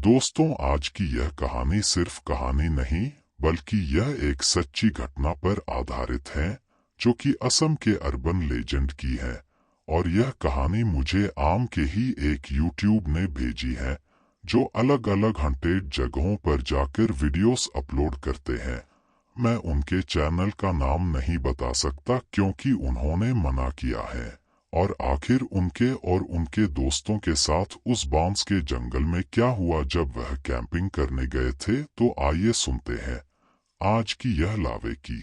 दोस्तों, आज की यह कहानी सिर्फ कहानी नहीं बल्कि यह एक सच्ची घटना पर आधारित है जो कि असम के अर्बन लेजेंड की है। और यह कहानी मुझे आम के ही एक यूट्यूब ने भेजी है जो अलग अलग हॉन्टेड जगहों पर जाकर वीडियोस अपलोड करते हैं। मैं उनके चैनल का नाम नहीं बता सकता क्योंकि उन्होंने मना किया है। और आखिर उनके और उनके दोस्तों के साथ उस बांस के जंगल में क्या हुआ जब वह कैंपिंग करने गए थे, तो आइए सुनते हैं आज की यह लावे की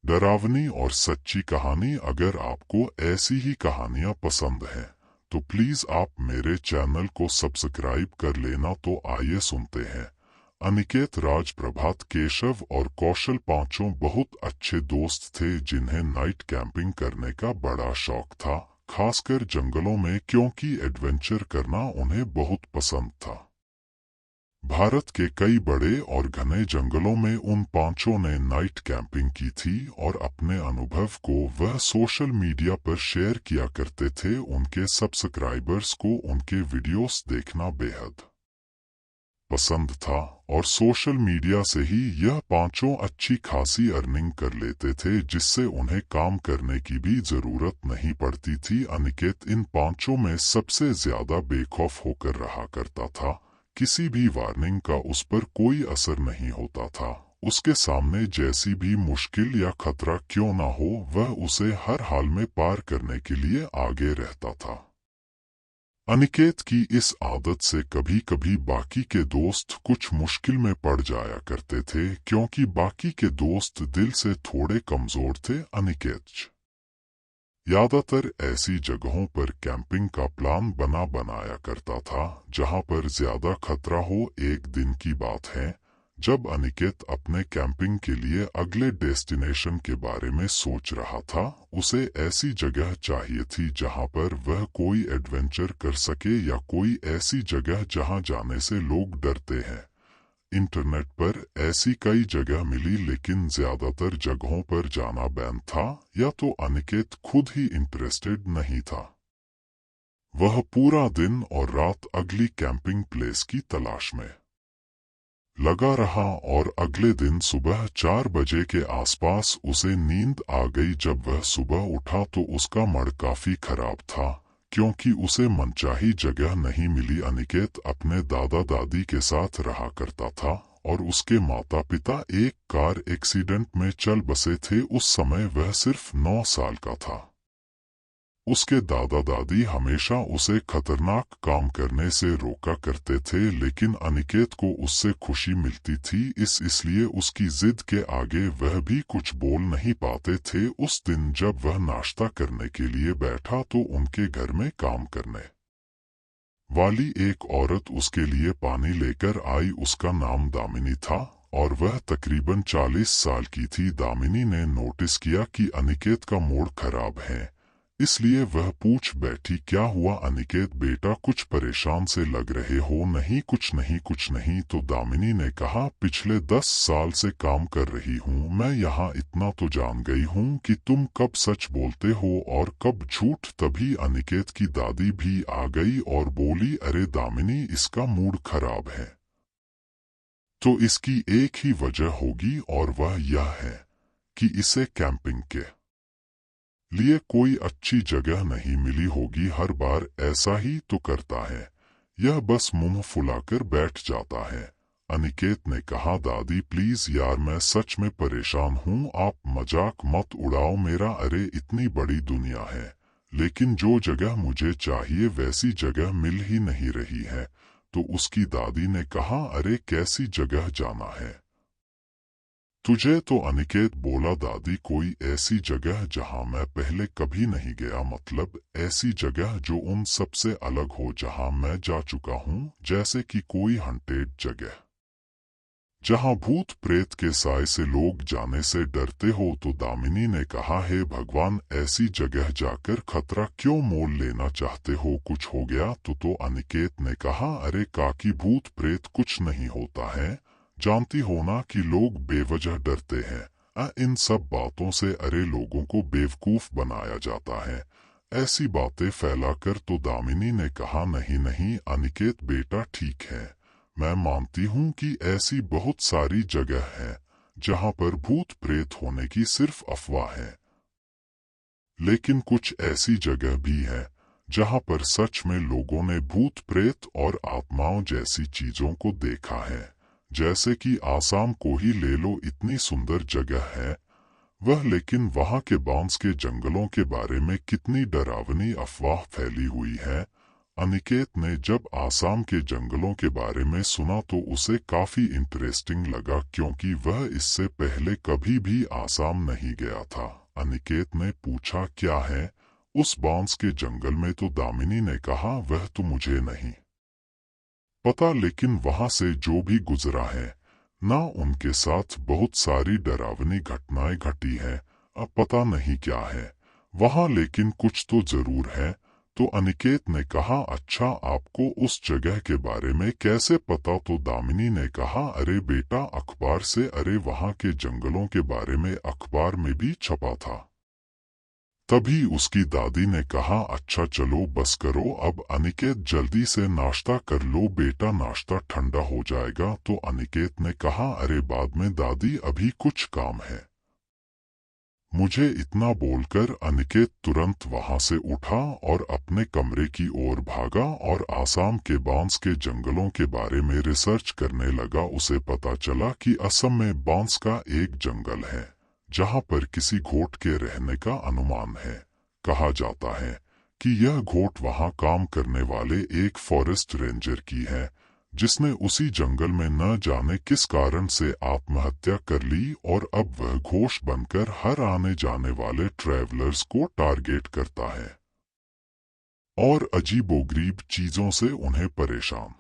डरावनी और सच्ची कहानी। अगर आपको ऐसी ही कहानियां पसंद हैं तो प्लीज आप मेरे चैनल को सब्सक्राइब कर लेना। तो आइए सुनते हैं। अनिकेत, राज, प्रभात, केशव और कौशल पांचों बहुत अच्छे दोस्त थे जिन्हें नाइट कैंपिंग करने का बड़ा शौक था, खासकर जंगलों में, क्योंकि एडवेंचर करना उन्हें बहुत पसंद था। भारत के कई बड़े और घने जंगलों में उन पांचों ने नाइट कैंपिंग की थी और अपने अनुभव को वह सोशल मीडिया पर शेयर किया करते थे। उनके सब्सक्राइबर्स को उनके वीडियोस देखना बेहद पसंद था और सोशल मीडिया से ही यह पांचों अच्छी खासी अर्निंग कर लेते थे जिससे उन्हें काम करने की भी जरूरत नहीं पड़ती थी। अनिकेत इन पांचों में सबसे ज्यादा बेखौफ होकर रहा करता था। किसी भी वार्निंग का उस पर कोई असर नहीं होता था। उसके सामने जैसी भी मुश्किल या खतरा क्यों ना हो, वह उसे हर हाल में पार करने के लिए आगे रहता था। अनिकेत की इस आदत से कभी कभी बाकी के दोस्त कुछ मुश्किल में पड़ जाया करते थे क्योंकि बाकी के दोस्त दिल से थोड़े कमजोर थे। अनिकेत ज्यादातर ऐसी जगहों पर कैंपिंग का प्लान बनाया करता था जहां पर ज्यादा खतरा हो। एक दिन की बात है जब अनिकेत अपने कैंपिंग के लिए अगले डेस्टिनेशन के बारे में सोच रहा था। उसे ऐसी जगह चाहिए थी जहां पर वह कोई एडवेंचर कर सके या कोई ऐसी जगह जहां जाने से लोग डरते हैं। इंटरनेट पर ऐसी कई जगह मिली लेकिन ज्यादातर जगहों पर जाना बैन था या तो अनिकेत खुद ही इंटरेस्टेड नहीं था। वह पूरा दिन और रात अगली कैंपिंग प्लेस की तलाश में लगा रहा और अगले दिन सुबह 4 बजे के आसपास उसे नींद आ गई। जब वह सुबह उठा तो उसका मूड काफी खराब था क्योंकि उसे मनचाही जगह नहीं मिली। अनिकेत अपने दादा दादी के साथ रहा करता था और उसके माता पिता एक कार एक्सीडेंट में चल बसे थे। उस समय वह सिर्फ 9 साल का था। उसके दादा दादी हमेशा उसे खतरनाक काम करने से रोका करते थे लेकिन अनिकेत को उससे खुशी मिलती थी। इसलिए उसकी जिद के आगे वह भी कुछ बोल नहीं पाते थे। उस दिन जब वह नाश्ता करने के लिए बैठा तो उनके घर में काम करने वाली एक औरत उसके लिए पानी लेकर आई। उसका नाम दामिनी था और वह तकरीबन 40 साल की थी। दामिनी ने नोटिस किया कि अनिकेत का मूड खराब है, इसलिए वह पूछ बैठी, क्या हुआ अनिकेत बेटा, कुछ परेशान से लग रहे हो? नहीं कुछ नहीं। तो दामिनी ने कहा, पिछले 10 साल से काम कर रही हूँ मैं यहाँ। इतना तो जान गई हूँ कि तुम कब सच बोलते हो और कब झूठ। तभी अनिकेत की दादी भी आ गई और बोली, अरे दामिनी, इसका मूड खराब है तो इसकी एक ही वजह होगी और वह यह है कि इसे कैंपिंग के लिए कोई अच्छी जगह नहीं मिली होगी। हर बार ऐसा ही तो करता है, यह बस मुंह फुलाकर बैठ जाता है। अनिकेत ने कहा, दादी प्लीज यार, मैं सच में परेशान हूँ, आप मजाक मत उड़ाओ मेरा। अरे इतनी बड़ी दुनिया है लेकिन जो जगह मुझे चाहिए वैसी जगह मिल ही नहीं रही है। तो उसकी दादी ने कहा, अरे कैसी जगह जाना है तुझे? तो अनिकेत बोला, दादी कोई ऐसी जगह जहां मैं पहले कभी नहीं गया, मतलब ऐसी जगह जो उन सबसे अलग हो जहां मैं जा चुका हूं, जैसे कि कोई हॉन्टेड जगह जहां भूत प्रेत के साए से लोग जाने से डरते हो। तो दामिनी ने कहा, हे भगवान, ऐसी जगह जाकर खतरा क्यों मोल लेना चाहते हो? कुछ हो गया तो अनिकेत ने कहा, अरे काकी, भूत प्रेत कुछ नहीं होता है, जानती हो ना कि लोग बेवजह डरते हैं। इन सब बातों से अरे लोगों को बेवकूफ बनाया जाता है। ऐसी बातें फैलाकर तो दामिनी ने कहा, नहीं नहीं अनिकेत बेटा ठीक है, मैं मानती हूँ कि ऐसी बहुत सारी जगह है जहाँ पर भूत प्रेत होने की सिर्फ अफवाह है, लेकिन कुछ ऐसी जगह भी है जहाँ पर सच में लोगों ने भूत प्रेत और आत्माओं जैसी चीजों को देखा है। जैसे कि आसाम को ही ले लो, इतनी सुंदर जगह है वह, लेकिन वहाँ के बांस के जंगलों के बारे में कितनी डरावनी अफवाह फैली हुई है। अनिकेत ने जब आसाम के जंगलों के बारे में सुना तो उसे काफी इंटरेस्टिंग लगा, क्योंकि वह इससे पहले कभी भी आसाम नहीं गया था। अनिकेत ने पूछा, क्या है उस बांस के जंगल में? तो दामिनी ने कहा, वह तो मुझे नहीं पता, लेकिन वहां से जो भी गुजरा है ना, उनके साथ बहुत सारी डरावनी घटनाएं घटी है। अब पता नहीं क्या है वहां, लेकिन कुछ तो जरूर है। तो अनिकेत ने कहा, अच्छा आपको उस जगह के बारे में कैसे पता? तो दामिनी ने कहा, अरे बेटा अखबार से, अरे वहां के जंगलों के बारे में अखबार में भी छपा था। तभी उसकी दादी ने कहा, अच्छा चलो बस करो अब अनिकेत, जल्दी से नाश्ता कर लो बेटा, नाश्ता ठंडा हो जाएगा। तो अनिकेत ने कहा, अरे बाद में दादी, अभी कुछ काम है मुझे। इतना बोलकर अनिकेत तुरंत वहां से उठा और अपने कमरे की ओर भागा और आसाम के बांस के जंगलों के बारे में रिसर्च करने लगा। उसे पता चला कि असम में बांस का एक जंगल है जहां पर किसी घोट के रहने का अनुमान है। कहा जाता है कि यह घोट वहां काम करने वाले एक फॉरेस्ट रेंजर की है, जिसने उसी जंगल में न जाने किस कारण से आत्महत्या कर ली, और अब वह घोष बनकर हर आने जाने वाले ट्रैवलर्स को टारगेट करता है और अजीबोगरीब चीजों से उन्हें परेशान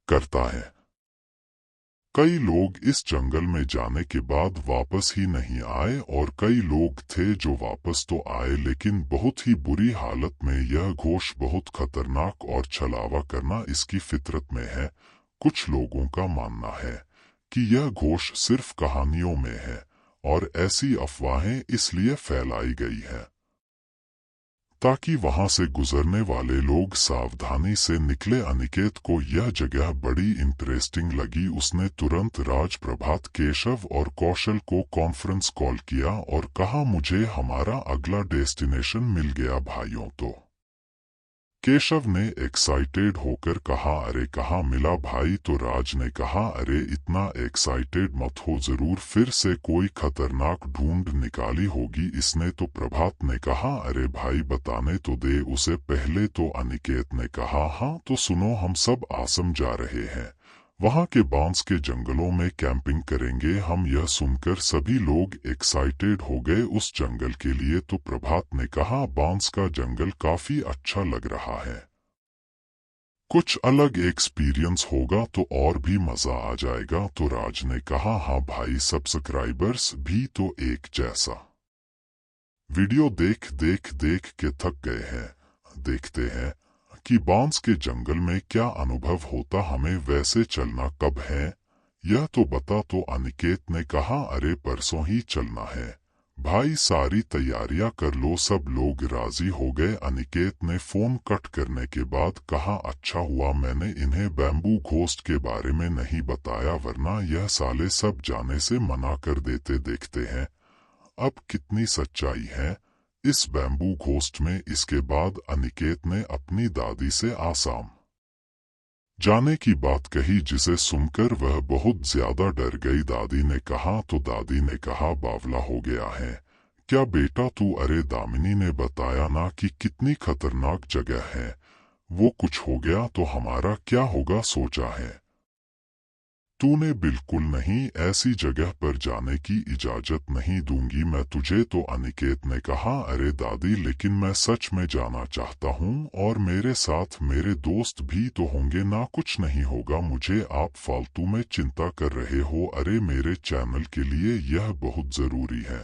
करता है। कई लोग इस जंगल में जाने के बाद वापस ही नहीं आए, और कई लोग थे जो वापस तो आए लेकिन बहुत ही बुरी हालत में। यह घोष बहुत खतरनाक और छलावा करना इसकी फितरत में है। कुछ लोगों का मानना है कि यह घोष सिर्फ कहानियों में है और ऐसी अफवाहें इसलिए फैलाई गई है ताकि वहां से गुजरने वाले लोग सावधानी से निकले। अनिकेत को यह जगह बड़ी इंटरेस्टिंग लगी। उसने तुरंत राज, प्रभात, केशव और कौशल को कॉन्फ्रेंस कॉल किया और कहा, मुझे हमारा अगला डेस्टिनेशन मिल गया भाइयों। तो केशव ने एक्साइटेड होकर कहा, अरे कहाँ मिला भाई? तो राज ने कहा, अरे इतना एक्साइटेड मत हो, जरूर फिर से कोई खतरनाक ढूंढ निकाली होगी इसने। तो प्रभात ने कहा, अरे भाई बताने तो दे उसे पहले। तो अनिकेत ने कहा, हाँ तो सुनो, हम सब आसम जा रहे हैं, वहां के बांस के जंगलों में कैंपिंग करेंगे हम। यह सुनकर सभी लोग एक्साइटेड हो गए उस जंगल के लिए। तो प्रभात ने कहा, बांस का जंगल काफी अच्छा लग रहा है, कुछ अलग एक्सपीरियंस होगा तो और भी मजा आ जाएगा। तो राज ने कहा, हाँ भाई, सब्सक्राइबर्स भी तो एक जैसा वीडियो देख देख के थक गए हैं, देखते हैं कि बांस के जंगल में क्या अनुभव होता हमें। वैसे चलना कब है यह तो बता। तो अनिकेत ने कहा, अरे परसों ही चलना है भाई, सारी तैयारियां कर लो। सब लोग राजी हो गए। अनिकेत ने फोन कट करने के बाद कहा, अच्छा हुआ मैंने इन्हें बैम्बू घोस्ट के बारे में नहीं बताया, वरना यह साले सब जाने से मना कर देते। देखते हैं अब कितनी सच्चाई है इस बैम्बू घोस्ट में। इसके बाद अनिकेत ने अपनी दादी से आसाम जाने की बात कही, जिसे सुनकर वह बहुत ज्यादा डर गई। दादी ने कहा, तो दादी ने कहा, बावला हो गया है क्या बेटा तू? अरे दामिनी ने बताया ना कि कितनी खतरनाक जगह है, वो कुछ हो गया तो हमारा क्या होगा सोचा है तूने? बिल्कुल नहीं, ऐसी जगह पर जाने की इजाजत नहीं दूंगी मैं तुझे। तो अनिकेत ने कहा, अरे दादी लेकिन मैं सच में जाना चाहता हूँ और मेरे साथ मेरे दोस्त भी तो होंगे ना, कुछ नहीं होगा मुझे, आप फालतू में चिंता कर रहे हो। अरे मेरे चैनल के लिए यह बहुत जरूरी है,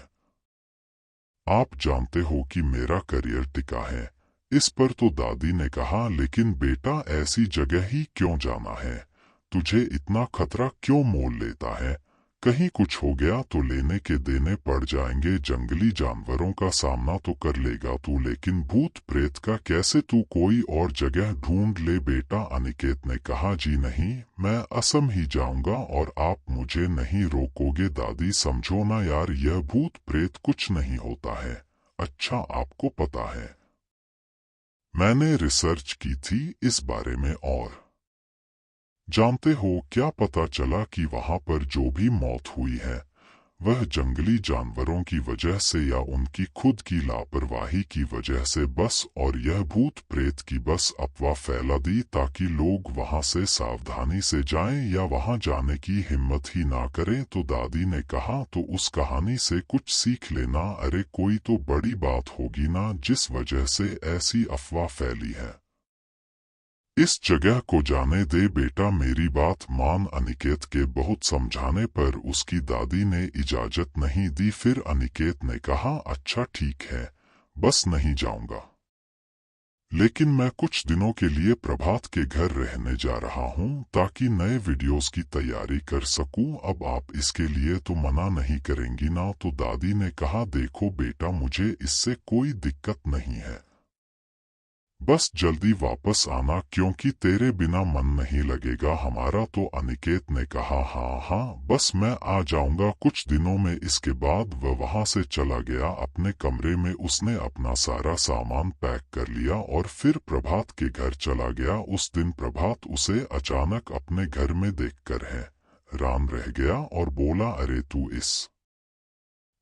आप जानते हो कि मेरा करियर टिका है इस पर। तो दादी ने कहा, लेकिन बेटा ऐसी जगह ही क्यों जाना है, तुझे इतना खतरा क्यों मोल लेता है? कहीं कुछ हो गया तो लेने के देने पड़ जाएंगे। जंगली जानवरों का सामना तो कर लेगा तू, लेकिन भूत प्रेत का कैसे? तू कोई और जगह ढूंढ ले बेटा। अनिकेत ने कहा, जी नहीं, मैं असम ही जाऊंगा और आप मुझे नहीं रोकोगे। दादी समझो ना यार, यह भूत प्रेत कुछ नहीं होता है। अच्छा, आपको पता है? मैंने रिसर्च की थी इस बारे में। और जानते हो क्या पता चला? कि वहां पर जो भी मौत हुई है वह जंगली जानवरों की वजह से या उनकी खुद की लापरवाही की वजह से बस। और यह भूत प्रेत की बस अफवाह फैला दी ताकि लोग वहां से सावधानी से जाएं या वहां जाने की हिम्मत ही ना करें। तो दादी ने कहा, तो उस कहानी से कुछ सीख लेना। अरे कोई तो बड़ी बात होगी ना जिस वजह से ऐसी अफवाह फैली है। इस जगह को जाने दे बेटा, मेरी बात मान। अनिकेत के बहुत समझाने पर उसकी दादी ने इजाजत नहीं दी। फिर अनिकेत ने कहा, अच्छा ठीक है, बस नहीं जाऊंगा, लेकिन मैं कुछ दिनों के लिए प्रभात के घर रहने जा रहा हूं ताकि नए वीडियोस की तैयारी कर सकूं। अब आप इसके लिए तो मना नहीं करेंगी ना? तो दादी ने कहा, देखो बेटा, मुझे इससे कोई दिक्कत नहीं है, बस जल्दी वापस आना क्योंकि तेरे बिना मन नहीं लगेगा हमारा। तो अनिकेत ने कहा, हाँ हाँ, बस मैं आ जाऊंगा कुछ दिनों में। इसके बाद वह वहां से चला गया अपने कमरे में। उसने अपना सारा सामान पैक कर लिया और फिर प्रभात के घर चला गया। उस दिन प्रभात उसे अचानक अपने घर में देखकर हैरान रह गया और बोला, अरे तू इस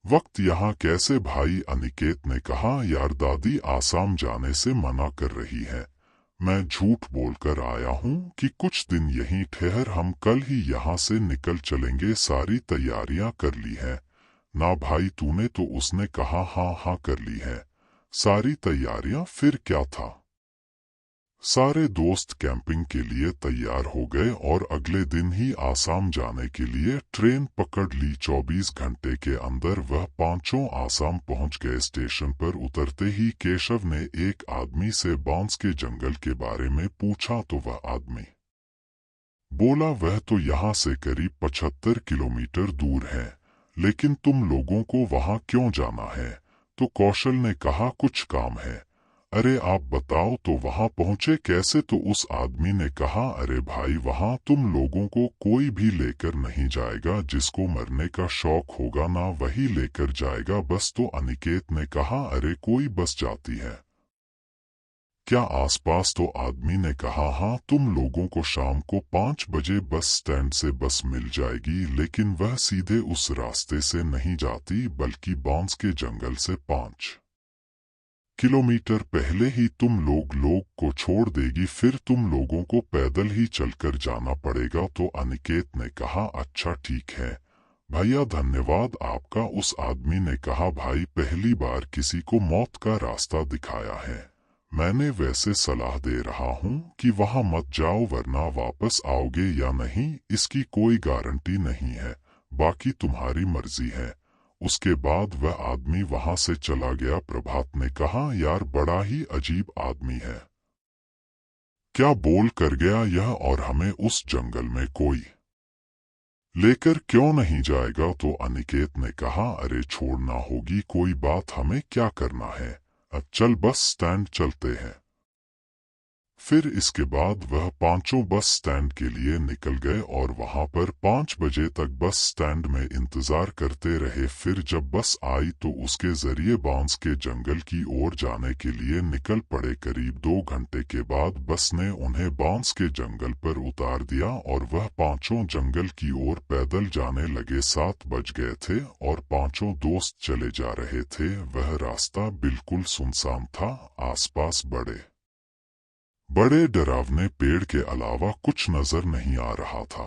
वक्त यहाँ कैसे भाई? अनिकेत ने कहा, यार दादी आसाम जाने से मना कर रही है, मैं झूठ बोलकर आया हूँ कि कुछ दिन यहीं ठहर, हम कल ही यहाँ से निकल चलेंगे। सारी तैयारियां कर ली है ना भाई तूने? तो उसने कहा, हाँ हाँ कर ली है सारी तैयारियां। फिर क्या था, सारे दोस्त कैंपिंग के लिए तैयार हो गए और अगले दिन ही आसाम जाने के लिए ट्रेन पकड़ ली। 24 घंटे के अंदर वह पांचों आसाम पहुंच गए। स्टेशन पर उतरते ही केशव ने एक आदमी से बांस के जंगल के बारे में पूछा तो वह आदमी बोला, वह तो यहाँ से करीब 75 किलोमीटर दूर है, लेकिन तुम लोगों को वहाँ क्यों जाना है? तो कौशल ने कहा, कुछ काम है। अरे आप बताओ तो वहां पहुंचे कैसे? तो उस आदमी ने कहा, अरे भाई वहां तुम लोगों को कोई भी लेकर नहीं जाएगा, जिसको मरने का शौक होगा ना वही लेकर जाएगा बस। तो अनिकेत ने कहा, अरे कोई बस जाती है क्या आसपास? तो आदमी ने कहा, हाँ तुम लोगों को शाम को 5 बजे बस स्टैंड से बस मिल जाएगी, लेकिन वह सीधे उस रास्ते से नहीं जाती बल्कि बांस के जंगल से 5 किलोमीटर पहले ही तुम लोग को छोड़ देगी, फिर तुम लोगों को पैदल ही चलकर जाना पड़ेगा। तो अनिकेत ने कहा, अच्छा ठीक है भैया, धन्यवाद आपका। उस आदमी ने कहा, भाई पहली बार किसी को मौत का रास्ता दिखाया है, मैंने वैसे सलाह दे रहा हूँ कि वहां मत जाओ वरना वापस आओगे या नहीं इसकी कोई गारंटी नहीं है, बाकी तुम्हारी मर्जी है। उसके बाद वह आदमी वहां से चला गया। प्रभात ने कहा, यार बड़ा ही अजीब आदमी है, क्या बोल कर गया यह, और हमें उस जंगल में कोई लेकर क्यों नहीं जाएगा? तो अनिकेत ने कहा, अरे छोड़ना होगी कोई बात, हमें क्या करना है, अब चल बस स्टैंड चलते हैं। फिर इसके बाद वह पांचों बस स्टैंड के लिए निकल गए और वहां पर 5 बजे तक बस स्टैंड में इंतजार करते रहे। फिर जब बस आई तो उसके जरिए बांस के जंगल की ओर जाने के लिए निकल पड़े। करीब 2 घंटे के बाद बस ने उन्हें बांस के जंगल पर उतार दिया और वह पांचों जंगल की ओर पैदल जाने लगे। 7 बज गए थे और पांचों दोस्त चले जा रहे थे। वह रास्ता बिल्कुल सुनसान था, आसपास बड़े डरावने पेड़ के अलावा कुछ नजर नहीं आ रहा था।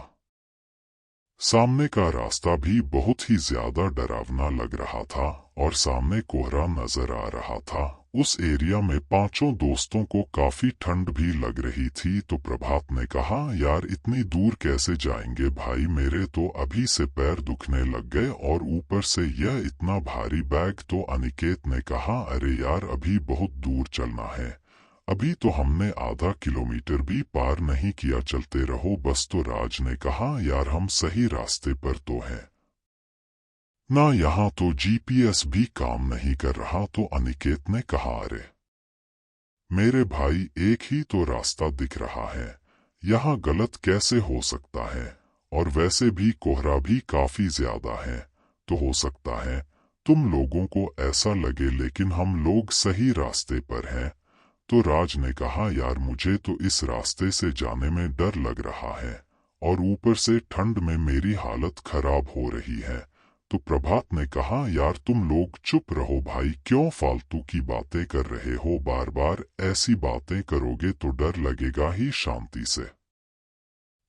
सामने का रास्ता भी बहुत ही ज्यादा डरावना लग रहा था और सामने कोहरा नजर आ रहा था। उस एरिया में पांचों दोस्तों को काफी ठंड भी लग रही थी। तो प्रभात ने कहा, यार इतनी दूर कैसे जाएंगे भाई, मेरे तो अभी से पैर दुखने लग गए और ऊपर से यह इतना भारी बैग। तो अनिकेत ने कहा, अरे यार अभी बहुत दूर चलना है, अभी तो हमने आधा किलोमीटर भी पार नहीं किया, चलते रहो बस। तो राज ने कहा, यार हम सही रास्ते पर तो हैं, ना यहाँ तो जीपीएस भी काम नहीं कर रहा। तो अनिकेत ने कहा, अरे मेरे भाई, एक ही तो रास्ता दिख रहा है, यहाँ गलत कैसे हो सकता है? और वैसे भी कोहरा भी काफी ज्यादा है, तो हो सकता है तुम लोगों को ऐसा लगे, लेकिन हम लोग सही रास्ते पर हैं। तो राज ने कहा, यार मुझे तो इस रास्ते से जाने में डर लग रहा है, और ऊपर से ठंड में मेरी हालत खराब हो रही है। तो प्रभात ने कहा, यार तुम लोग चुप रहो भाई, क्यों फालतू की बातें कर रहे हो? बार बार ऐसी बातें करोगे तो डर लगेगा ही। शांति से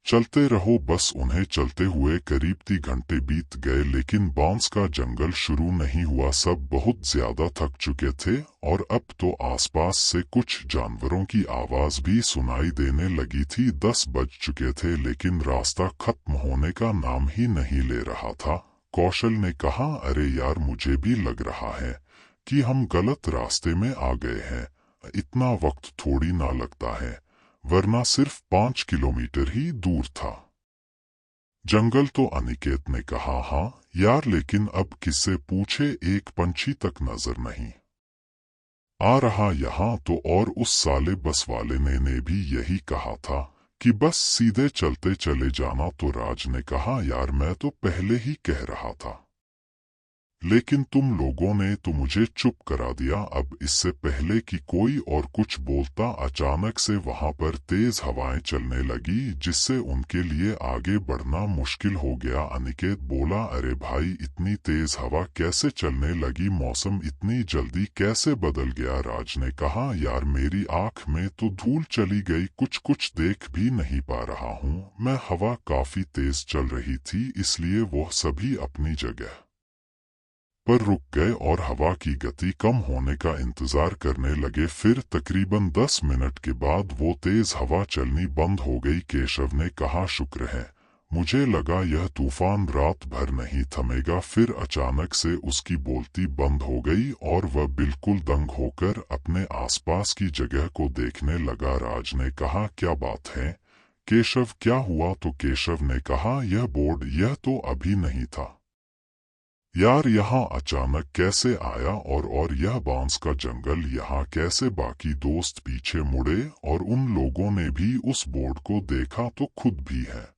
चलते रहो बस। उन्हें चलते हुए करीब 3 घंटे बीत गए, लेकिन बांस का जंगल शुरू नहीं हुआ। सब बहुत ज्यादा थक चुके थे, और अब तो आसपास से कुछ जानवरों की आवाज भी सुनाई देने लगी थी। 10 बज चुके थे, लेकिन रास्ता खत्म होने का नाम ही नहीं ले रहा था। कौशल ने कहा, अरे यार मुझे भी लग रहा है कि हम गलत रास्ते में आ गए हैं। इतना वक्त थोड़ी ना लगता है, वरना सिर्फ 5 किलोमीटर ही दूर था जंगल। तो अनिकेत ने कहा, हाँ यार, लेकिन अब किससे पूछे, एक पंछी तक नजर नहीं आ रहा यहाँ तो। और उस साले बस वाले ने भी यही कहा था कि बस सीधे चलते चले जाना। तो राज ने कहा, यार मैं तो पहले ही कह रहा था, लेकिन तुम लोगों ने तो मुझे चुप करा दिया। अब इससे पहले कि कोई और कुछ बोलता, अचानक से वहां पर तेज हवाएं चलने लगी, जिससे उनके लिए आगे बढ़ना मुश्किल हो गया। अनिकेत बोला, अरे भाई इतनी तेज हवा कैसे चलने लगी? मौसम इतनी जल्दी कैसे बदल गया? राज ने कहा, यार मेरी आंख में तो धूल चली गई, कुछ देख भी नहीं पा रहा हूँ मैं। हवा काफी तेज चल रही थी, इसलिए वो सभी अपनी जगह पर रुक गए और हवा की गति कम होने का इंतजार करने लगे। फिर तकरीबन 10 मिनट के बाद वो तेज हवा चलनी बंद हो गई। केशव ने कहा, शुक्र है, मुझे लगा यह तूफान रात भर नहीं थमेगा। फिर अचानक से उसकी बोलती बंद हो गई और वह बिल्कुल दंग होकर अपने आसपास की जगह को देखने लगा। राज ने कहा, क्या बात है केशव, क्या हुआ? तो केशव ने कहा, यह बोर्ड, यह तो अभी नहीं था यार, यहाँ अचानक कैसे आया? और यह बांस का जंगल यहाँ कैसे? बाकी दोस्त पीछे मुड़े और उन लोगों ने भी उस बोर्ड को देखा तो खुद भी है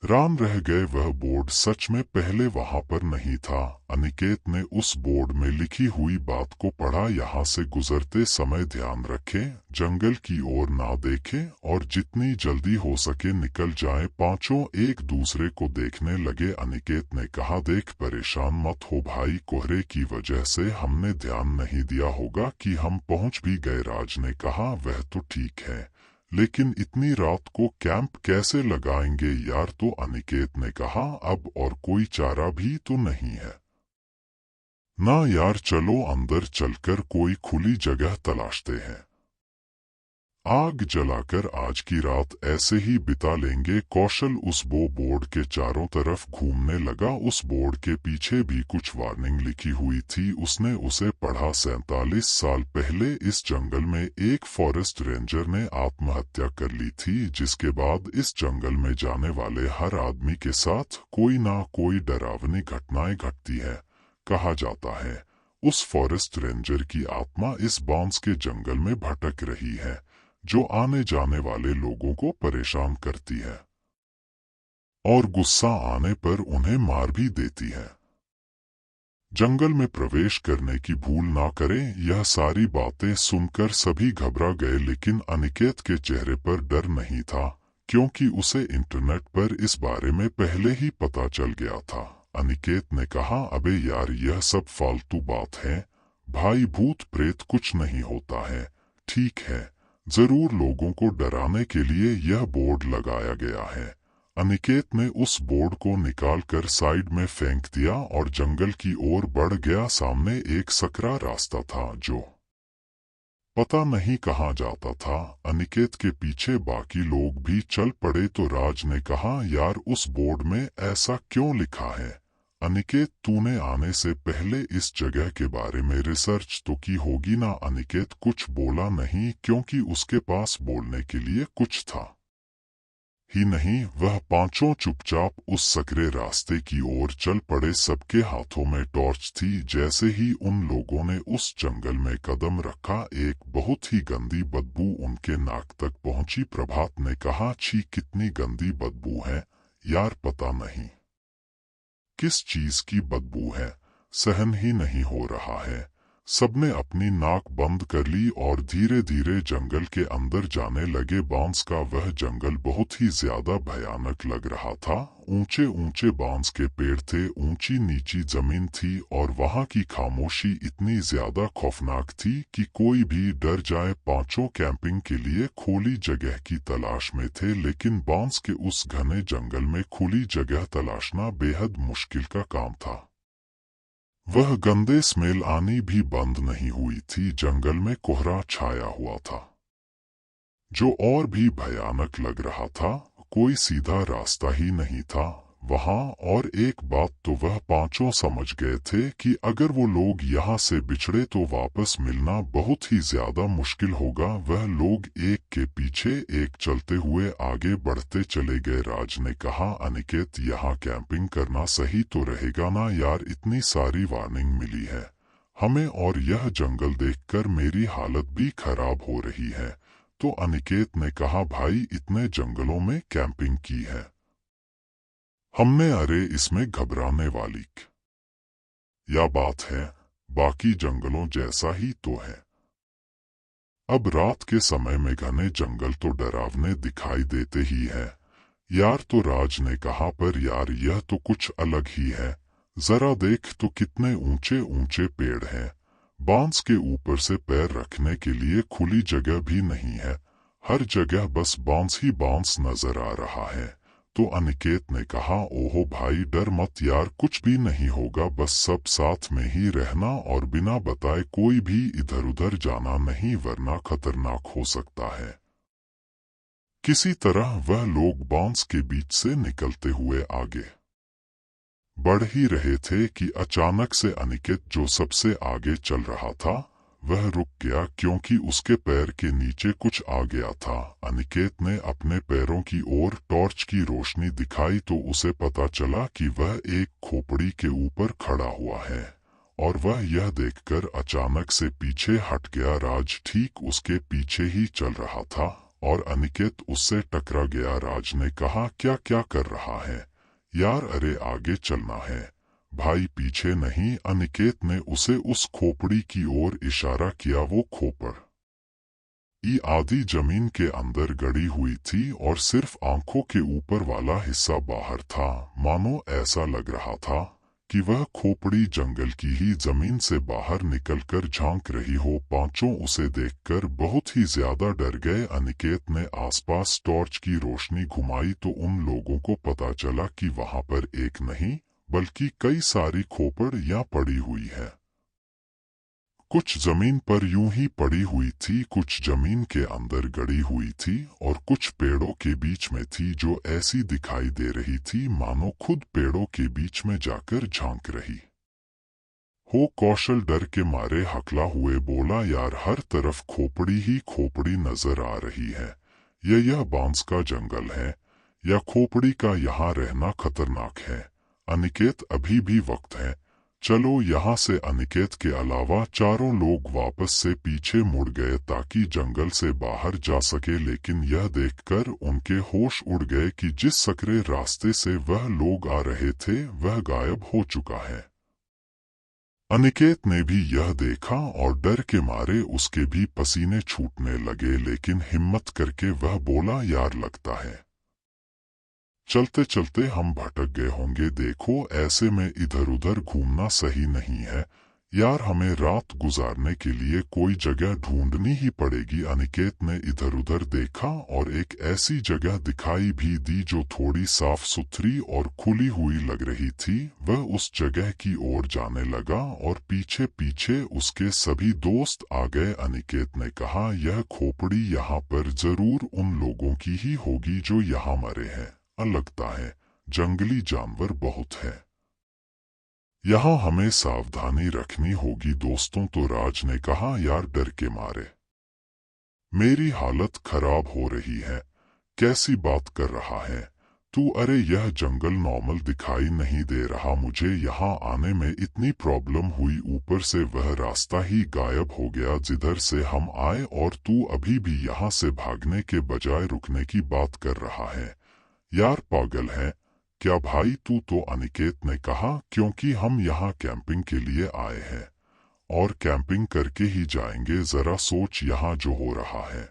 राम रह गए। वह बोर्ड सच में पहले वहां पर नहीं था। अनिकेत ने उस बोर्ड में लिखी हुई बात को पढ़ा, यहाँ से गुजरते समय ध्यान रखें, जंगल की ओर ना देखें और जितनी जल्दी हो सके निकल जाएं। पांचों एक दूसरे को देखने लगे। अनिकेत ने कहा, देख परेशान मत हो भाई, कोहरे की वजह से हमने ध्यान नहीं दिया होगा कि हम पहुंच भी गए। राज ने कहा, वह तो ठीक है, लेकिन इतनी रात को कैंप कैसे लगाएंगे यार? तो अनिकेत ने कहा, अब और कोई चारा भी तो नहीं है ना यार, चलो अंदर चलकर कोई खुली जगह तलाशते हैं। आग जलाकर आज की रात ऐसे ही बिता लेंगे। कौशल उस बोर्ड के चारों तरफ घूमने लगा। उस बोर्ड के पीछे भी कुछ वार्निंग लिखी हुई थी। उसने उसे पढ़ा। 47 साल पहले इस जंगल में एक फॉरेस्ट रेंजर ने आत्महत्या कर ली थी, जिसके बाद इस जंगल में जाने वाले हर आदमी के साथ कोई ना कोई डरावनी घटनाएं घटती है। कहा जाता है उस फॉरेस्ट रेंजर की आत्मा इस बांस के जंगल में भटक रही है, जो आने जाने वाले लोगों को परेशान करती है और गुस्सा आने पर उन्हें मार भी देती है। जंगल में प्रवेश करने की भूल ना करें। यह सारी बातें सुनकर सभी घबरा गए, लेकिन अनिकेत के चेहरे पर डर नहीं था, क्योंकि उसे इंटरनेट पर इस बारे में पहले ही पता चल गया था। अनिकेत ने कहा, अबे यार यह सब फालतू बात है भाई, भूत प्रेत कुछ नहीं होता है। ठीक है, जरूर लोगों को डराने के लिए यह बोर्ड लगाया गया है। अनिकेत ने उस बोर्ड को निकालकर साइड में फेंक दिया और जंगल की ओर बढ़ गया। सामने एक सकरा रास्ता था जो पता नहीं कहाँ जाता था। अनिकेत के पीछे बाकी लोग भी चल पड़े। तो राज ने कहा, यार उस बोर्ड में ऐसा क्यों लिखा है? अनिकेत, तूने आने से पहले इस जगह के बारे में रिसर्च तो की होगी ना? अनिकेत कुछ बोला नहीं, क्योंकि उसके पास बोलने के लिए कुछ था ही नहीं, वह पांचों चुपचाप उस सकरे रास्ते की ओर चल पड़े। सबके हाथों में टॉर्च थी। जैसे ही उन लोगों ने उस जंगल में कदम रखा, एक बहुत ही गंदी बदबू उनके नाक तक पहुंची। प्रभात ने कहा, छी, कितनी गंदी बदबू है यार, पता नहीं किस चीज की बदबू है, सहन ही नहीं हो रहा है। सबने अपनी नाक बंद कर ली और धीरे धीरे जंगल के अंदर जाने लगे। बांस का वह जंगल बहुत ही ज्यादा भयानक लग रहा था। ऊंचे ऊंचे बांस के पेड़ थे, ऊंची नीची जमीन थी और वहां की खामोशी इतनी ज्यादा खौफनाक थी कि कोई भी डर जाए। पांचों कैंपिंग के लिए खुली जगह की तलाश में थे, लेकिन बांस के उस घने जंगल में खुली जगह तलाशना बेहद मुश्किल का काम था। वह गंदे स्मेल आनी भी बंद नहीं हुई थी। जंगल में कोहरा छाया हुआ था, जो और भी भयानक लग रहा था। कोई सीधा रास्ता ही नहीं था वहां। और एक बात तो वह पांचों समझ गए थे कि अगर वो लोग यहाँ से बिछड़े तो वापस मिलना बहुत ही ज्यादा मुश्किल होगा। वह लोग एक के पीछे एक चलते हुए आगे बढ़ते चले गए। राज ने कहा, अनिकेत, यहाँ कैंपिंग करना सही तो रहेगा ना यार? इतनी सारी वार्निंग मिली है हमें और यह जंगल देखकर मेरी हालत भी खराब हो रही है। तो अनिकेत ने कहा, भाई, इतने जंगलों में कैंपिंग की है हमने, अरे इसमें घबराने वाली क्या बात है, बाकी जंगलों जैसा ही तो है। अब रात के समय में घने जंगल तो डरावने दिखाई देते ही है यार। तो राज ने कहा, पर यार यह तो कुछ अलग ही है। जरा देख तो कितने ऊंचे ऊंचे पेड़ हैं। बांस के ऊपर से पैर रखने के लिए खुली जगह भी नहीं है। हर जगह बस बांस ही बांस नजर आ रहा है। तो अनिकेत ने कहा, ओहो भाई, डर मत यार, कुछ भी नहीं होगा। बस सब साथ में ही रहना और बिना बताए कोई भी इधर उधर जाना नहीं, वरना खतरनाक हो सकता है। किसी तरह वह लोग बांस के बीच से निकलते हुए आगे बढ़ ही रहे थे कि अचानक से अनिकेत, जो सबसे आगे चल रहा था, वह रुक गया, क्योंकि उसके पैर के नीचे कुछ आ गया था। अनिकेत ने अपने पैरों की ओर टॉर्च की रोशनी दिखाई तो उसे पता चला कि वह एक खोपड़ी के ऊपर खड़ा हुआ है, और वह यह देखकर अचानक से पीछे हट गया। राज ठीक उसके पीछे ही चल रहा था और अनिकेत उससे टकरा गया। राज ने कहा, क्या क्या कर रहा है यार? अरे आगे चलना है भाई, पीछे नहीं। अनिकेत ने उसे उस खोपड़ी की ओर इशारा किया। वो खोपड़ी आधी जमीन के अंदर गड़ी हुई थी और सिर्फ आंखों के ऊपर वाला हिस्सा बाहर था। मानो ऐसा लग रहा था कि वह खोपड़ी जंगल की ही जमीन से बाहर निकलकर झांक रही हो। पांचों उसे देखकर बहुत ही ज्यादा डर गए। अनिकेत ने आसपास टॉर्च की रोशनी घुमाई तो उन लोगों को पता चला कि वहां पर एक नहीं बल्कि कई सारी खोपड़ियां पड़ी हुई है। कुछ जमीन पर यूं ही पड़ी हुई थी, कुछ जमीन के अंदर गड़ी हुई थी और कुछ पेड़ों के बीच में थी, जो ऐसी दिखाई दे रही थी मानो खुद पेड़ों के बीच में जाकर झांक रही हो। कौशल डर के मारे हकला हुए बोला, यार हर तरफ खोपड़ी ही खोपड़ी नजर आ रही है। यह बांस का जंगल है या खोपड़ी का यहाँ रहना खतरनाक है। अनिकेत, अभी भी वक्त है, चलो यहाँ से। अनिकेत के अलावा चारों लोग वापस से पीछे मुड़ गए ताकि जंगल से बाहर जा सके, लेकिन यह देखकर उनके होश उड़ गए कि जिस सकरे रास्ते से वह लोग आ रहे थे वह गायब हो चुका है। अनिकेत ने भी यह देखा और डर के मारे उसके भी पसीने छूटने लगे, लेकिन हिम्मत करके वह बोला, यार लगता है चलते चलते हम भटक गए होंगे। देखो, ऐसे में इधर उधर घूमना सही नहीं है यार, हमें रात गुजारने के लिए कोई जगह ढूंढनी ही पड़ेगी। अनिकेत ने इधर उधर देखा और एक ऐसी जगह दिखाई भी दी जो थोड़ी साफ सुथरी और खुली हुई लग रही थी। वह उस जगह की ओर जाने लगा और पीछे पीछे उसके सभी दोस्त आ गए। अनिकेत ने कहा, यह खोपड़ी यहाँ पर जरूर उन लोगों की ही होगी जो यहाँ मरे हैं। लगता है जंगली जानवर बहुत है, यहाँ हमें सावधानी रखनी होगी दोस्तों। तो राज ने कहा, यार डर के मारे मेरी हालत खराब हो रही है, कैसी बात कर रहा है तू? अरे यह जंगल नॉर्मल दिखाई नहीं दे रहा मुझे। यहाँ आने में इतनी प्रॉब्लम हुई, ऊपर से वह रास्ता ही गायब हो गया जिधर से हम आए, और तू अभी भी यहाँ से भागने के बजाय रुकने की बात कर रहा है। यार पागल है क्या भाई तू? तो अनिकेत ने कहा, क्योंकि हम यहाँ कैंपिंग के लिए आए हैं और कैंपिंग करके ही जाएंगे। जरा सोच यहाँ जो हो रहा है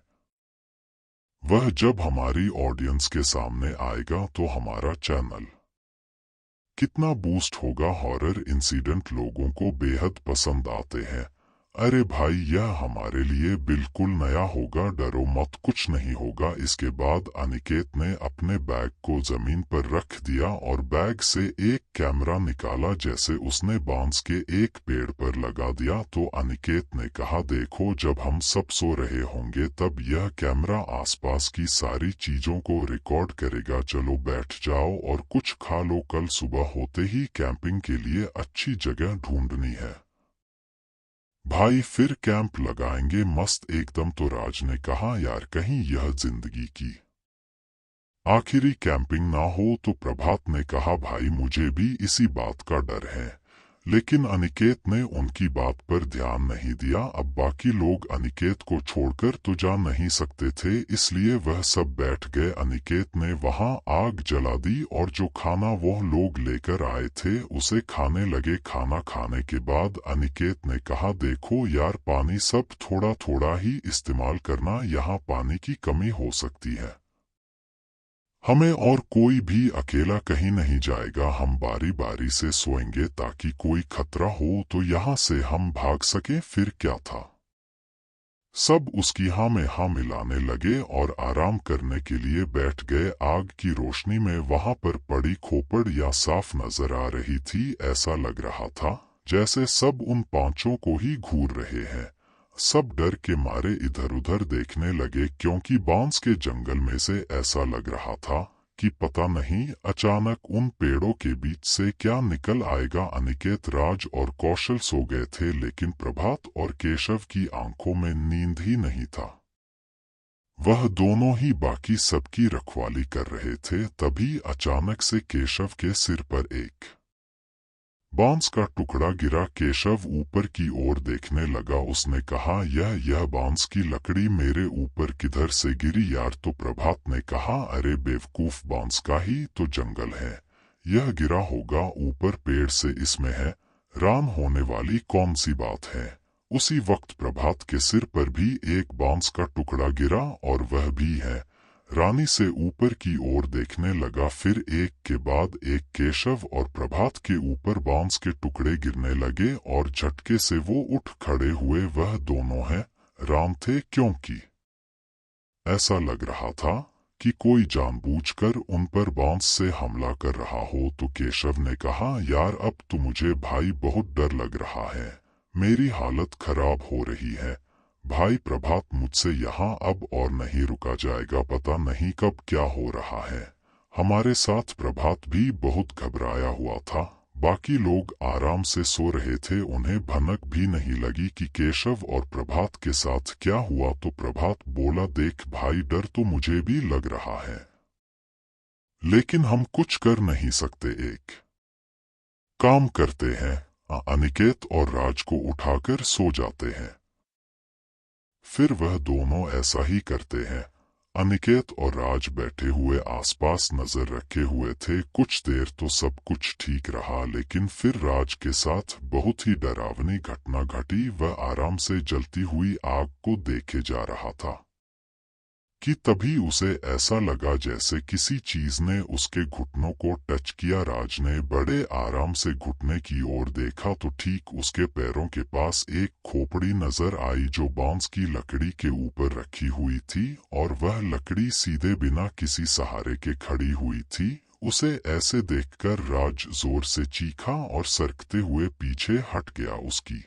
वह जब हमारी ऑडियंस के सामने आएगा तो हमारा चैनल कितना बूस्ट होगा। हॉरर इंसिडेंट लोगों को बेहद पसंद आते हैं। अरे भाई यह हमारे लिए बिल्कुल नया होगा, डरो मत, कुछ नहीं होगा। इसके बाद अनिकेत ने अपने बैग को जमीन पर रख दिया और बैग से एक कैमरा निकाला, जैसे उसने बांस के एक पेड़ पर लगा दिया। तो अनिकेत ने कहा, देखो जब हम सब सो रहे होंगे तब यह कैमरा आसपास की सारी चीजों को रिकॉर्ड करेगा। चलो बैठ जाओ और कुछ खा लो, कल सुबह होते ही कैंपिंग के लिए अच्छी जगह ढूंढनी है भाई, फिर कैंप लगाएंगे मस्त एकदम। तो राज ने कहा, यार कहीं यह जिंदगी की आखिरी कैंपिंग ना हो। तो प्रभात ने कहा, भाई मुझे भी इसी बात का डर है, लेकिन अनिकेत ने उनकी बात पर ध्यान नहीं दिया। अब बाकी लोग अनिकेत को छोड़कर तो जा नहीं सकते थे, इसलिए वह सब बैठ गए। अनिकेत ने वहां आग जला दी और जो खाना वो लोग लेकर आए थे उसे खाने लगे। खाना खाने के बाद अनिकेत ने कहा, देखो यार पानी सब थोड़ा थोड़ा ही इस्तेमाल करना, यहाँ पानी की कमी हो सकती है हमें, और कोई भी अकेला कहीं नहीं जाएगा। हम बारी बारी से सोएंगे ताकि कोई खतरा हो तो यहाँ से हम भाग सके। फिर क्या था, सब उसकी हाँ में हाँ मिलाने लगे और आराम करने के लिए बैठ गए। आग की रोशनी में वहां पर पड़ी खोपड़ या साफ नजर आ रही थी। ऐसा लग रहा था जैसे सब उन पांचों को ही घूर रहे हैं। सब डर के मारे इधर उधर देखने लगे, क्योंकि बांस के जंगल में से ऐसा लग रहा था कि पता नहीं अचानक उन पेड़ों के बीच से क्या निकल आएगा। अनिकेत, राज और कौशल सो गए थे, लेकिन प्रभात और केशव की आंखों में नींद ही नहीं था। वह दोनों ही बाकी सबकी रखवाली कर रहे थे। तभी अचानक से केशव के सिर पर एक बांस का टुकड़ा गिरा। केशव ऊपर की ओर देखने लगा। उसने कहा, यह बांस की लकड़ी मेरे ऊपर किधर से गिरी यार? तो प्रभात ने कहा, अरे बेवकूफ, बांस का ही तो जंगल है, यह गिरा होगा ऊपर पेड़ से, इसमें है राम होने वाली कौन सी बात है। उसी वक्त प्रभात के सिर पर भी एक बांस का टुकड़ा गिरा और वह भी है रानी से ऊपर की ओर देखने लगा। फिर एक के बाद एक केशव और प्रभात के ऊपर बांस के टुकड़े गिरने लगे और झटके से वो उठ खड़े हुए। वह दोनों हैं राम थे, क्योंकि ऐसा लग रहा था कि कोई जानबूझकर उन पर बांस से हमला कर रहा हो। तो केशव ने कहा, यार अब तो मुझे भाई बहुत डर लग रहा है, मेरी हालत खराब हो रही है भाई। प्रभात, मुझसे यहाँ अब और नहीं रुका जाएगा, पता नहीं कब क्या हो रहा है हमारे साथ। प्रभात भी बहुत घबराया हुआ था। बाकी लोग आराम से सो रहे थे, उन्हें भनक भी नहीं लगी कि केशव और प्रभात के साथ क्या हुआ। तो प्रभात बोला, देख भाई, डर तो मुझे भी लग रहा है, लेकिन हम कुछ कर नहीं सकते। एक काम करते हैं, अनिकेत और राज को उठाकर सो जाते हैं। फिर वह दोनों ऐसा ही करते हैं। अनिकेत और राज बैठे हुए आसपास नजर रखे हुए थे। कुछ देर तो सब कुछ ठीक रहा, लेकिन फिर राज के साथ बहुत ही डरावनी घटना घटी। वह आराम से जलती हुई आग को देखे जा रहा था कि तभी उसे ऐसा लगा जैसे किसी चीज ने उसके घुटनों को टच किया। राज ने बड़े आराम से घुटने की ओर देखा तो ठीक उसके पैरों के पास एक खोपड़ी नजर आई जो बांस की लकड़ी के ऊपर रखी हुई थी, और वह लकड़ी सीधे बिना किसी सहारे के खड़ी हुई थी। उसे ऐसे देखकर राज जोर से चीखा और सरकते हुए पीछे हट गया। उसकी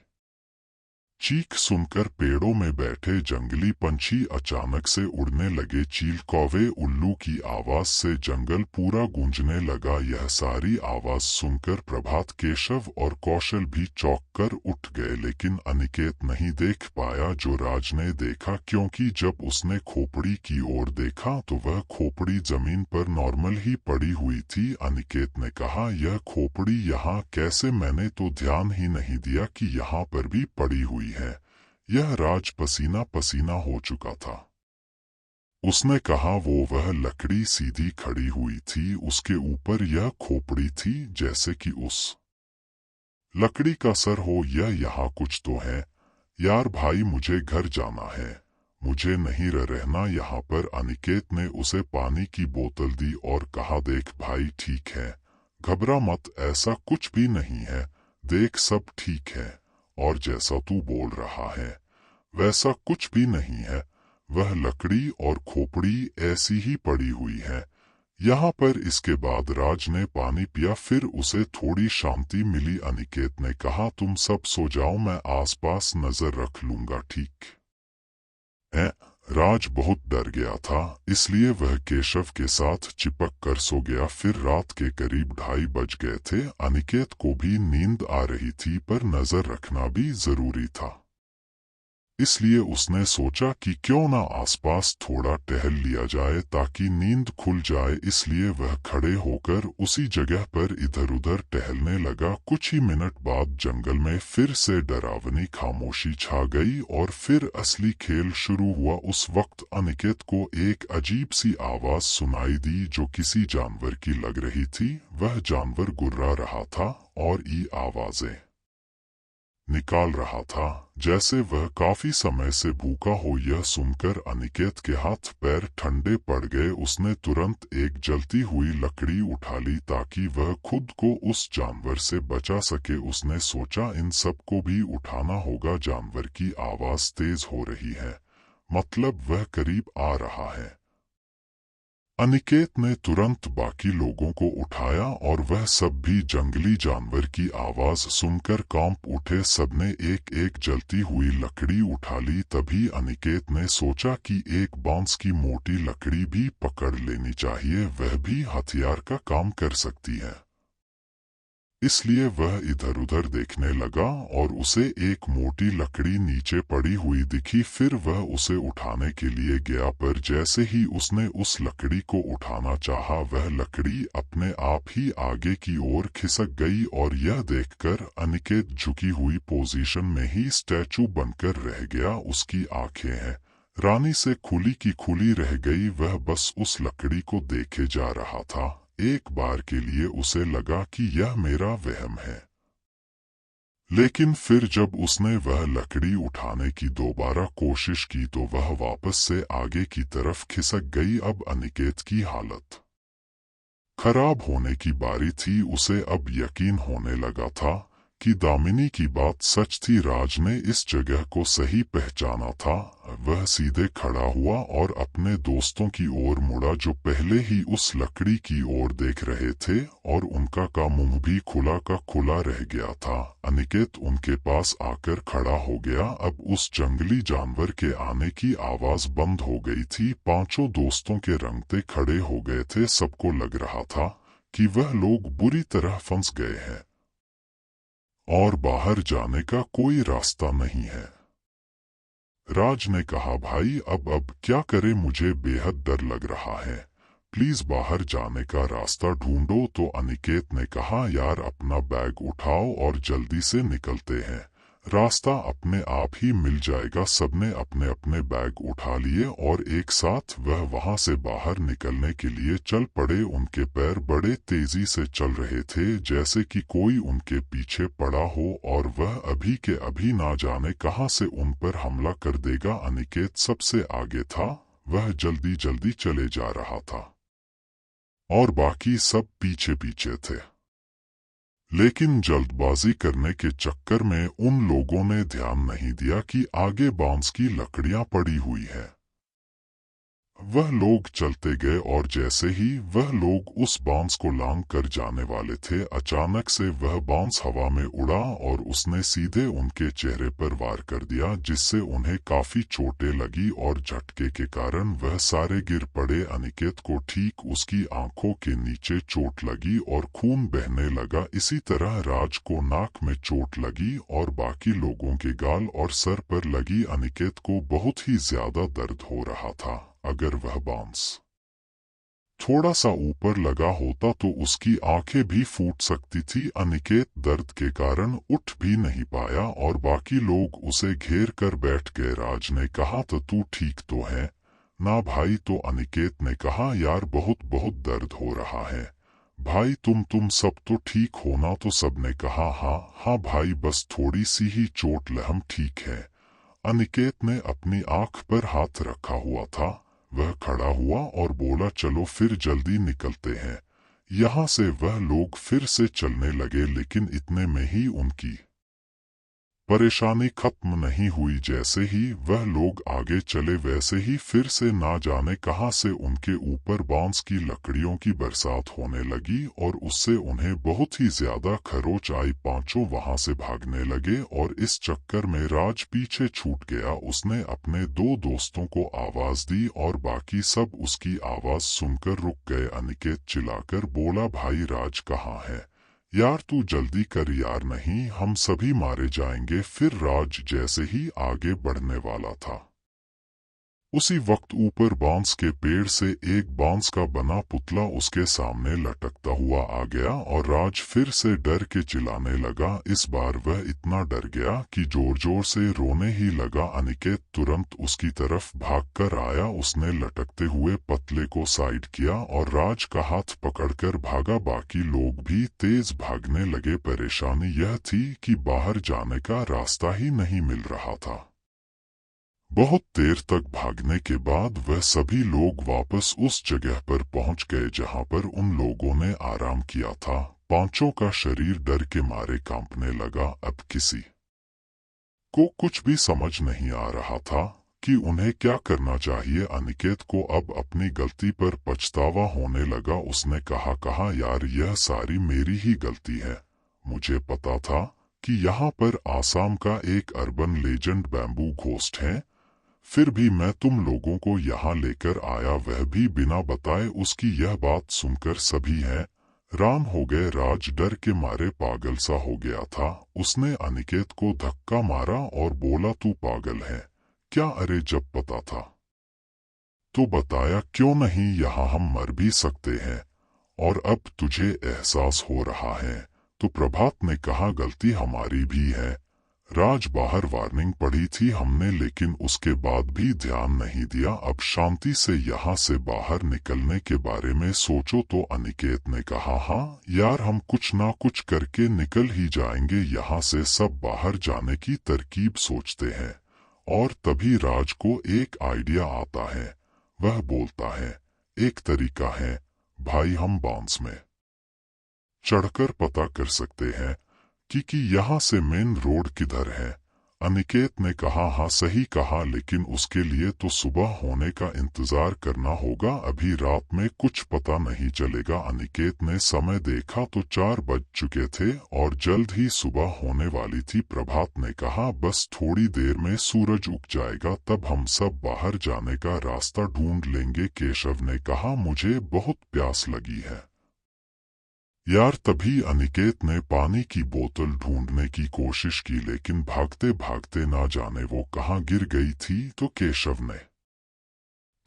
चीख सुनकर पेड़ों में बैठे जंगली पंछी अचानक से उड़ने लगे। चील, कौवे, उल्लू की आवाज से जंगल पूरा गूंजने लगा। यह सारी आवाज सुनकर प्रभात, केशव और कौशल भी चौंक कर उठ गए, लेकिन अनिकेत नहीं देख पाया जो राज ने देखा, क्योंकि जब उसने खोपड़ी की ओर देखा तो वह खोपड़ी जमीन पर नॉर्मल ही पड़ी हुई थी। अनिकेत ने कहा, यह खोपड़ी यहाँ कैसे? मैंने तो ध्यान ही नहीं दिया कि यहाँ पर भी पड़ी हुई है। यह राज पसीना पसीना हो चुका था। उसने कहा, वह लकड़ी सीधी खड़ी हुई थी, उसके ऊपर यह खोपड़ी थी, जैसे कि उस लकड़ी का सर हो। यह यहाँ कुछ तो है यार भाई, मुझे घर जाना है, मुझे नहीं रहना यहाँ पर। अनिकेत ने उसे पानी की बोतल दी और कहा, देख भाई, ठीक है, घबरा मत, ऐसा कुछ भी नहीं है, देख सब ठीक है, और जैसा तू बोल रहा है वैसा कुछ भी नहीं है। वह लकड़ी और खोपड़ी ऐसी ही पड़ी हुई है यहाँ पर। इसके बाद राज ने पानी पिया, फिर उसे थोड़ी शांति मिली। अनिकेत ने कहा, तुम सब सो जाओ, मैं आसपास नजर रख लूंगा, ठीक है? राज बहुत डर गया था, इसलिए वह केशव के साथ चिपक कर सो गया। फिर रात के करीब 2:30 बज गए थे। अनिकेत को भी नींद आ रही थी, पर नजर रखना भी जरूरी था, इसलिए उसने सोचा कि क्यों ना आसपास थोड़ा टहल लिया जाए ताकि नींद खुल जाए। इसलिए वह खड़े होकर उसी जगह पर इधर उधर टहलने लगा। कुछ ही मिनट बाद जंगल में फिर से डरावनी खामोशी छा गई और फिर असली खेल शुरू हुआ। उस वक्त अनिकेत को एक अजीब सी आवाज सुनाई दी जो किसी जानवर की लग रही थी। वह जानवर गुर्रा रहा था और ये आवाजें निकाल रहा था जैसे वह काफी समय से भूखा हो। यह सुनकर अनिकेत के हाथ पैर ठंडे पड़ गए। उसने तुरंत एक जलती हुई लकड़ी उठा ली ताकि वह खुद को उस जानवर से बचा सके। उसने सोचा, इन सब को भी उठाना होगा। जानवर की आवाज तेज हो रही है, मतलब वह करीब आ रहा है। अनिकेत ने तुरंत बाकी लोगों को उठाया और वह सब भी जंगली जानवर की आवाज सुनकर कांप उठे। सबने एक एक जलती हुई लकड़ी उठा ली। तभी अनिकेत ने सोचा कि एक बांस की मोटी लकड़ी भी पकड़ लेनी चाहिए, वह भी हथियार का काम कर सकती है। इसलिए वह इधर उधर देखने लगा और उसे एक मोटी लकड़ी नीचे पड़ी हुई दिखी। फिर वह उसे उठाने के लिए गया, पर जैसे ही उसने उस लकड़ी को उठाना चाहा, वह लकड़ी अपने आप ही आगे की ओर खिसक गई। और यह देखकर अनिकेत झुकी हुई पोजीशन में ही स्टैचू बनकर रह गया। उसकी आंखें हैं रानी से खुली की खुली रह गई। वह बस उस लकड़ी को देखे जा रहा था। एक बार के लिए उसे लगा कि यह मेरा वहम है, लेकिन फिर जब उसने वह लकड़ी उठाने की दोबारा कोशिश की तो वह वापस से आगे की तरफ खिसक गई। अब अनिकेत की हालत खराब होने की बारी थी। उसे अब यकीन होने लगा था कि दामिनी की बात सच थी। राज ने इस जगह को सही पहचाना था। वह सीधे खड़ा हुआ और अपने दोस्तों की ओर मुड़ा जो पहले ही उस लकड़ी की ओर देख रहे थे, और उनका का मुंह भी खुला का खुला रह गया था। अनिकेत उनके पास आकर खड़ा हो गया। अब उस जंगली जानवर के आने की आवाज बंद हो गई थी। पांचों दोस्तों के रंगते खड़े हो गए थे। सबको लग रहा था कि वह लोग बुरी तरह फंस गए हैं और बाहर जाने का कोई रास्ता नहीं है। राज ने कहा, भाई अब क्या करें, मुझे बेहद डर लग रहा है, प्लीज बाहर जाने का रास्ता ढूंढो। तो अनिकेत ने कहा, यार अपना बैग उठाओ और जल्दी से निकलते हैं, रास्ता अपने आप ही मिल जाएगा। सबने अपने अपने बैग उठा लिए और एक साथ वह वहां से बाहर निकलने के लिए चल पड़े। उनके पैर बड़े तेजी से चल रहे थे, जैसे कि कोई उनके पीछे पड़ा हो और वह अभी के अभी ना जाने कहां से उन पर हमला कर देगा। अनिकेत सबसे आगे था, वह जल्दी जल्दी चले जा रहा था और बाकी सब पीछे पीछे थे। लेकिन जल्दबाजी करने के चक्कर में उन लोगों ने ध्यान नहीं दिया कि आगे बांस की लकड़ियां पड़ी हुई है। वह लोग चलते गए और जैसे ही वह लोग उस बांस को लांग कर जाने वाले थे, अचानक से वह बांस हवा में उड़ा और उसने सीधे उनके चेहरे पर वार कर दिया, जिससे उन्हें काफी चोटें लगी और झटके के कारण वह सारे गिर पड़े। अनिकेत को ठीक उसकी आंखों के नीचे चोट लगी और खून बहने लगा। इसी तरह राज को नाक में चोट लगी और बाकी लोगों के गाल और सर पर लगी। अनिकेत को बहुत ही ज्यादा दर्द हो रहा था। अगर वह बांस थोड़ा सा ऊपर लगा होता तो उसकी आंखें भी फूट सकती थी। अनिकेत दर्द के कारण उठ भी नहीं पाया और बाकी लोग उसे घेर कर बैठ गए। राज ने कहा, तो तू ठीक तो है ना भाई? तो अनिकेत ने कहा, यार बहुत बहुत दर्द हो रहा है भाई, तुम सब तो ठीक हो ना? तो सबने कहा, हाँ भाई, बस थोड़ी सी ही चोट लहम ठीक है। अनिकेत ने अपनी आंख पर हाथ रखा हुआ था। वह खड़ा हुआ और बोला, चलो फिर जल्दी निकलते हैं यहाँ से। वह लोग फिर से चलने लगे, लेकिन इतने में ही उनकी परेशानी खत्म नहीं हुई। जैसे ही वह लोग आगे चले, वैसे ही फिर से ना जाने कहां से उनके ऊपर बांस की लकड़ियों की बरसात होने लगी और उससे उन्हें बहुत ही ज्यादा खरोच आई। पांचों वहां से भागने लगे और इस चक्कर में राज पीछे छूट गया। उसने अपने दो दोस्तों को आवाज दी और बाकी सब उसकी आवाज सुनकर रुक गए। अनिकेत चिल्लाकर बोला, भाई राज कहाँ है यार? तू जल्दी कर यार, नहीं हम सभी मारे जाएंगे। फिर राज जैसे ही आगे बढ़ने वाला था, उसी वक्त ऊपर बांस के पेड़ से एक बांस का बना पुतला उसके सामने लटकता हुआ आ गया और राज फिर से डर के चिल्लाने लगा। इस बार वह इतना डर गया कि जोर जोर से रोने ही लगा। अनिकेत तुरंत उसकी तरफ भागकर आया। उसने लटकते हुए पतले को साइड किया और राज का हाथ पकड़कर भागा। बाकी लोग भी तेज भागने लगे। परेशानी यह थी कि बाहर जाने का रास्ता ही नहीं मिल रहा था। बहुत देर तक भागने के बाद वह सभी लोग वापस उस जगह पर पहुंच गए जहां पर उन लोगों ने आराम किया था। पांचों का शरीर डर के मारे कांपने लगा। अब किसी को कुछ भी समझ नहीं आ रहा था कि उन्हें क्या करना चाहिए। अनिकेत को अब अपनी गलती पर पछतावा होने लगा। उसने कहा यार, यह सारी मेरी ही गलती है। मुझे पता था कि यहाँ पर आसाम का एक अर्बन लेजेंड बैम्बू घोस्ट है, फिर भी मैं तुम लोगों को यहाँ लेकर आया, वह भी बिना बताए। उसकी यह बात सुनकर सभी हैरान हो गए। राज डर के मारे पागल सा हो गया था। उसने अनिकेत को धक्का मारा और बोला, तू पागल है क्या? अरे जब पता था तो बताया क्यों नहीं? यहाँ हम मर भी सकते हैं और अब तुझे एहसास हो रहा है। तो प्रभात ने कहा, गलती हमारी भी है राज, बाहर वार्निंग पड़ी थी हमने, लेकिन उसके बाद भी ध्यान नहीं दिया। अब शांति से यहाँ से बाहर निकलने के बारे में सोचो। तो अनिकेत ने कहा, हाँ यार, हम कुछ ना कुछ करके निकल ही जाएंगे यहाँ से। सब बाहर जाने की तरकीब सोचते हैं और तभी राज को एक आइडिया आता है। वह बोलता है, एक तरीका है भाई, हम बांस में चढ़कर पता कर सकते हैं कि यहाँ से मेन रोड किधर है। अनिकेत ने कहा, हाँ सही कहा, लेकिन उसके लिए तो सुबह होने का इंतजार करना होगा। अभी रात में कुछ पता नहीं चलेगा। अनिकेत ने समय देखा तो 4 बज चुके थे और जल्द ही सुबह होने वाली थी। प्रभात ने कहा, बस थोड़ी देर में सूरज उग जाएगा, तब हम सब बाहर जाने का रास्ता ढूंढ लेंगे। केशव ने कहा, मुझे बहुत प्यास लगी है यार। तभी अनिकेत ने पानी की बोतल ढूंढने की कोशिश की, लेकिन भागते भागते ना जाने वो कहाँ गिर गई थी। तो केशव ने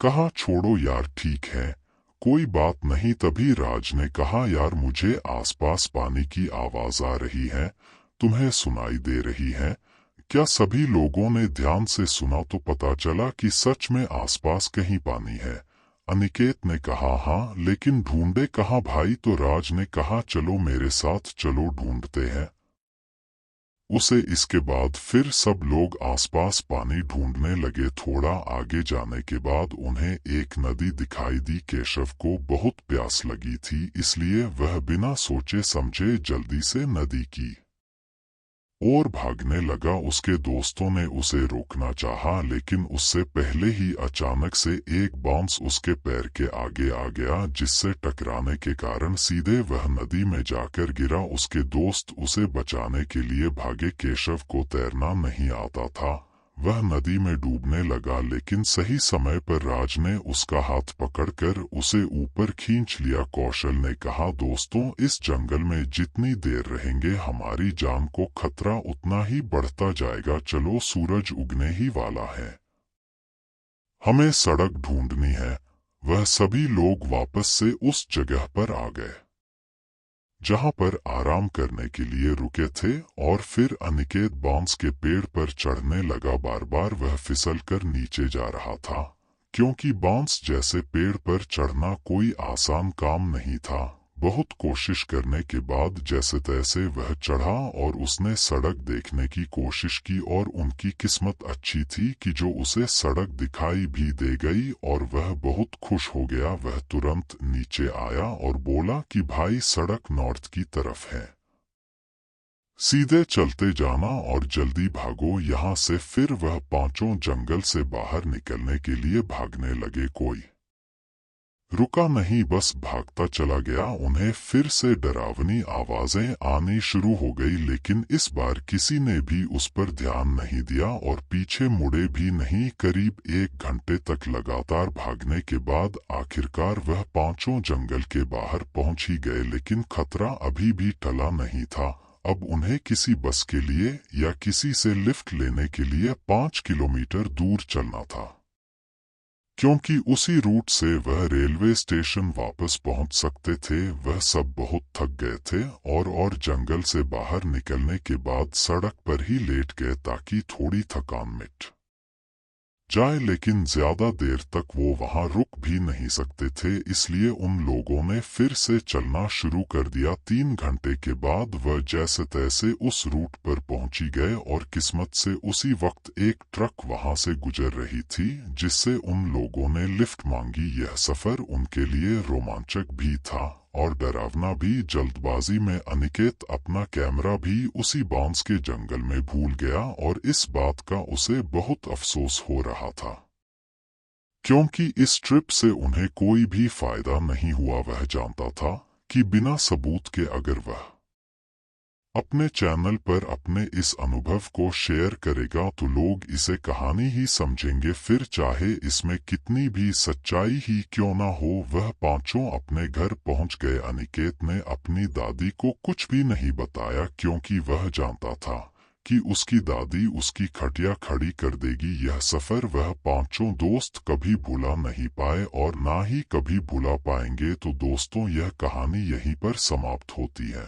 कहा, छोड़ो यार, ठीक है कोई बात नहीं। तभी राज ने कहा, यार मुझे आसपास पानी की आवाज आ रही है, तुम्हें सुनाई दे रही है क्या? सभी लोगों ने ध्यान से सुना तो पता चला कि सच में आसपास कहीं पानी है। अनिकेत ने कहा, हाँ लेकिन ढूंढे कहाँ भाई? तो राज ने कहा, चलो मेरे साथ चलो, ढूंढते हैं उसे। इसके बाद फिर सब लोग आसपास पानी ढूंढने लगे। थोड़ा आगे जाने के बाद उन्हें एक नदी दिखाई दी। केशव को बहुत प्यास लगी थी, इसलिए वह बिना सोचे समझे जल्दी से नदी की और भागने लगा। उसके दोस्तों ने उसे रोकना चाहा, लेकिन उससे पहले ही अचानक से एक बांस उसके पैर के आगे आ गया, जिससे टकराने के कारण सीधे वह नदी में जाकर गिरा। उसके दोस्त उसे बचाने के लिए भागे। केशव को तैरना नहीं आता था, वह नदी में डूबने लगा, लेकिन सही समय पर राज ने उसका हाथ पकड़कर उसे ऊपर खींच लिया। कौशल ने कहा, दोस्तों, इस जंगल में जितनी देर रहेंगे हमारी जान को खतरा उतना ही बढ़ता जाएगा। चलो, सूरज उगने ही वाला है, हमें सड़क ढूंढनी है। वह सभी लोग वापस से उस जगह पर आ गए जहां पर आराम करने के लिए रुके थे, और फिर अनिकेत बांस के पेड़ पर चढ़ने लगा। बार बार वह फिसल कर नीचे जा रहा था, क्योंकि बांस जैसे पेड़ पर चढ़ना कोई आसान काम नहीं था। बहुत कोशिश करने के बाद जैसे तैसे वह चढ़ा और उसने सड़क देखने की कोशिश की, और उनकी किस्मत अच्छी थी कि जो उसे सड़क दिखाई भी दे गई और वह बहुत खुश हो गया। वह तुरंत नीचे आया और बोला कि भाई, सड़क नॉर्थ की तरफ है, सीधे चलते जाना और जल्दी भागो यहाँ से। फिर वह पांचों जंगल से बाहर निकलने के लिए भागने लगे। कोई रुका नहीं, बस भागता चला गया। उन्हें फिर से डरावनी आवाजें आनी शुरू हो गई, लेकिन इस बार किसी ने भी उस पर ध्यान नहीं दिया और पीछे मुड़े भी नहीं। करीब 1 घंटे तक लगातार भागने के बाद आखिरकार वह पांचों जंगल के बाहर पहुंच ही गए, लेकिन खतरा अभी भी टला नहीं था। अब उन्हें किसी बस के लिए या किसी से लिफ्ट लेने के लिए 5 किलोमीटर दूर चलना था, क्योंकि उसी रूट से वह रेलवे स्टेशन वापस पहुंच सकते थे। वह सब बहुत थक गए थे और जंगल से बाहर निकलने के बाद सड़क पर ही लेट गए ताकि थोड़ी थकान मिट जाए, लेकिन ज्यादा देर तक वो वहां रुक भी नहीं सकते थे, इसलिए उन लोगों ने फिर से चलना शुरू कर दिया। 3 घंटे के बाद वह जैसे तैसे उस रूट पर पहुंची गए, और किस्मत से उसी वक्त एक ट्रक वहां से गुजर रही थी, जिससे उन लोगों ने लिफ्ट मांगी। यह सफर उनके लिए रोमांचक भी था और डरावना भी। जल्दबाजी में अनिकेत अपना कैमरा भी उसी बांस के जंगल में भूल गया, और इस बात का उसे बहुत अफसोस हो रहा था, क्योंकि इस ट्रिप से उन्हें कोई भी फायदा नहीं हुआ। वह जानता था कि बिना सबूत के अगर वह अपने चैनल पर अपने इस अनुभव को शेयर करेगा तो लोग इसे कहानी ही समझेंगे, फिर चाहे इसमें कितनी भी सच्चाई ही क्यों ना हो। वह पांचों अपने घर पहुंच गए। अनिकेत ने अपनी दादी को कुछ भी नहीं बताया, क्योंकि वह जानता था कि उसकी दादी उसकी खटिया खड़ी कर देगी। यह सफर वह पांचों दोस्त कभी भुला नहीं पाए और ना ही कभी भुला पाएंगे। तो दोस्तों, यह कहानी यहीं पर समाप्त होती है।